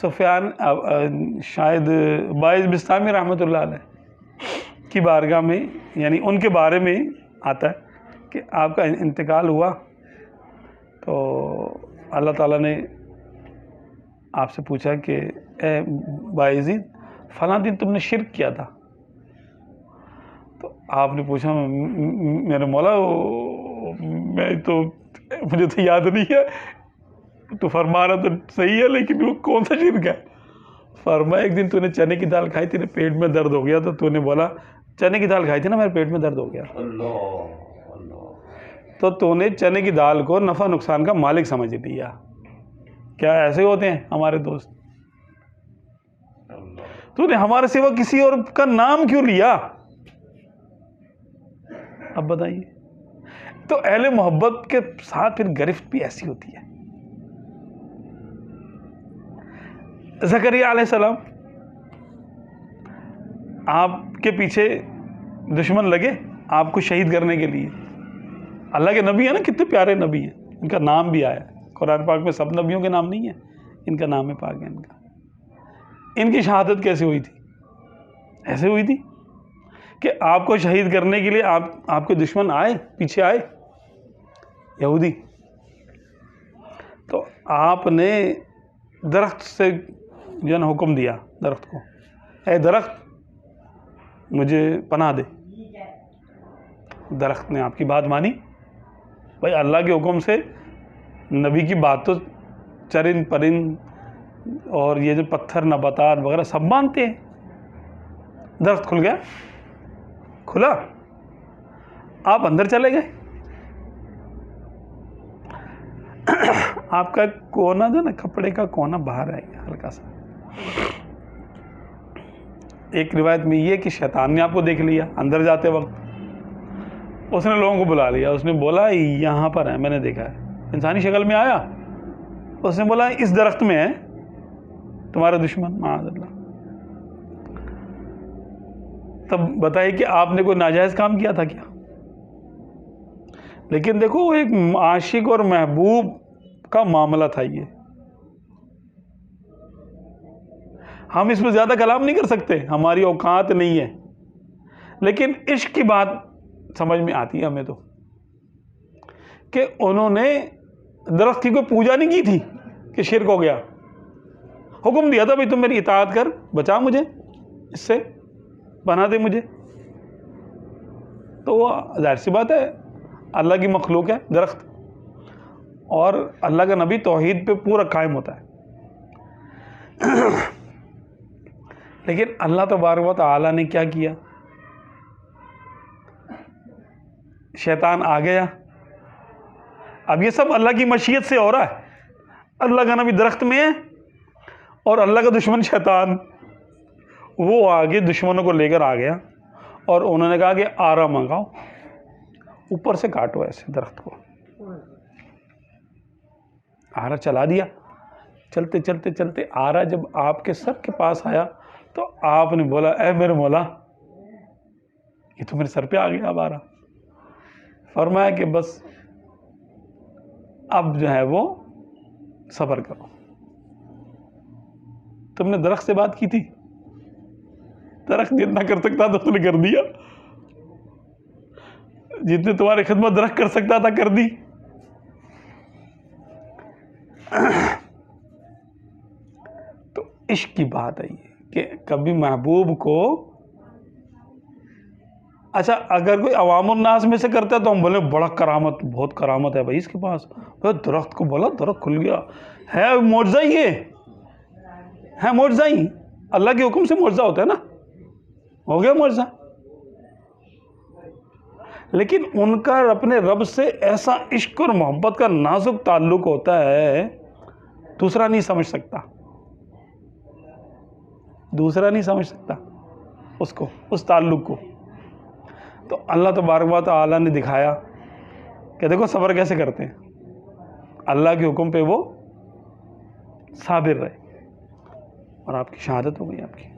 سفیان شاید باعث بستامی رحمۃ اللہ علیہ کی بارگاہ میں، یعنی ان کے بارے میں آتا ہے کہ آپ کا انتقال ہوا تو اللہ تعالیٰ نے آپ سے پوچھا کہ اے بایزید فلاں دن تم نے شرک کیا تھا. تو آپ نے پوچھا میرے مولا مجھے تو یاد نہیں ہے. تو فرما رہا تو صحیح ہے لیکن وہ کون سا شرک ہے؟ فرمایا ایک دن تو نے چنے کی دال کھائی تھی، پیٹ میں درد ہو گیا تو نے بولا چنے کی دال کھائی تھی نا میرے پیٹ میں درد ہو گیا. تو نے چنے کی دال کو نفع نقصان کا مالک سمجھ لیا. کیا ایسے ہوتے ہیں ہمارے دوست؟ تو نے ہمارے سوا کسی اور کا نام کیوں لیا؟ اب بتائیے. تو اہل محبت کے ساتھ پھر گرفت بھی ایسی ہوتی ہے. زکریا علیہ السلام آپ کے پیچھے دشمن لگے آپ کو شہید کرنے کے لیے. اللہ کے نبی ہیں نا، کتنے پیارے نبی ہیں، ان کا نام بھی آیا قرآن پاک میں. سب نبیوں کے نام نہیں ہیں، ان کا نام پاک ہے. ان کی شہادت کیسے ہوئی تھی؟ ایسے ہوئی تھی کہ آپ کو شہید کرنے کے لیے آپ کے دشمن آئے، پیچھے آئے یہودی. تو آپ نے درخت سے جو ہے نا حکم دیا درخت کو، اے درخت مجھے پناہ دے. درخت نے آپ کی بات مانی. بھائی اللہ کے حکم سے نبی کی بات تو چرند پرند اور یہ جو پتھر نباتات وغیرہ سب مانتے ہیں. درخت کھل گیا، کھلا، آپ اندر چلے گئے. آپ کا کونا جو نا کپڑے کا کونا باہر آئے گا ہلکا سا. ایک روایت میں یہ کہ شیطان نے آپ کو دیکھ لیا اندر جاتے وقت. اس نے لوگوں کو بلا لیا. اس نے بولا یہاں پر ہے، میں نے دیکھا ہے. انسانی شکل میں آیا. اس نے بولا اس درخت میں ہے تمہارا دشمن معاذ اللہ. تب بتائیے کہ آپ نے کوئی ناجائز کام کیا تھا کیا؟ لیکن دیکھو ایک عاشق اور محبوب کا معاملہ تھا یہ. ہم اس میں زیادہ کلام نہیں کر سکتے، ہماری اوقات نہیں ہے. لیکن عشق کی بات سمجھ میں آتی ہے ہمیں تو کہ انہوں نے درخت کی کوئی پوجا نہیں کی تھی کہ شرک ہو گیا. حکم دیا تھا بھائی تم میری اطاعت کر، بچا مجھے اس سے، بنا دے مجھے. تو وہ ظاہر سی بات ہے اللہ کی مخلوق ہے درخت، اور اللہ کا نبی توحید پہ پورا قائم ہوتا ہے. لیکن اللہ تبارک و تعالیٰ نے کیا کیا؟ شیطان آ گیا. اب یہ سب اللہ کی مشیت سے ہو رہا ہے. اللہ کا نبی درخت میں ہے اور اللہ کا دشمن شیطان وہ آگے دشمنوں کو لے کر آ گیا اور انہوں نے کہا کہ آرا منگاؤ، اوپر سے کاٹو ایسے درخت کو. آرا چلا دیا. چلتے چلتے چلتے آرا جب آپ کے سر کے پاس آیا تو آپ نے بولا اے میرے مولا یہ تو میرے سر پہ آ گیا. اب آرا فرمایا کہ بس اب جو ہے وہ صبر کرو. تم نے درخت سے بات کی تھی، درخت جتنا کر سکتا تھا اس نے کر دیا. جتنے تمہاری خدمت درخت کر سکتا تھا کر دی. تو عشق کی بات ہے یہ کہ کبھی محبوب کو، اچھا اگر کوئی عوام الناس میں سے کرتا ہے تو ہم بولے بڑا کرامت، بہت کرامت ہے بھائی اس کے پاس. درخت کو بولا درخت کھل گیا، ہے معجزہ. یہ ہے معجزہ ہی، اللہ کے حکم سے معجزہ ہوتا ہے نا، ہو گیا معجزہ. لیکن ان کا اپنے رب سے ایسا عشق اور محبت کا نازک تعلق ہوتا ہے دوسرا نہیں سمجھ سکتا. دوسرا نہیں سمجھ سکتا اس کو، اس تعلق کو. تو اللہ تبارک و تعالیٰ نے دکھایا کہ دیکھو صبر کیسے کرتے ہیں. اللہ کے حکم پہ وہ صابر رہے اور آپ کی شہادت ہو گئی آپ کی.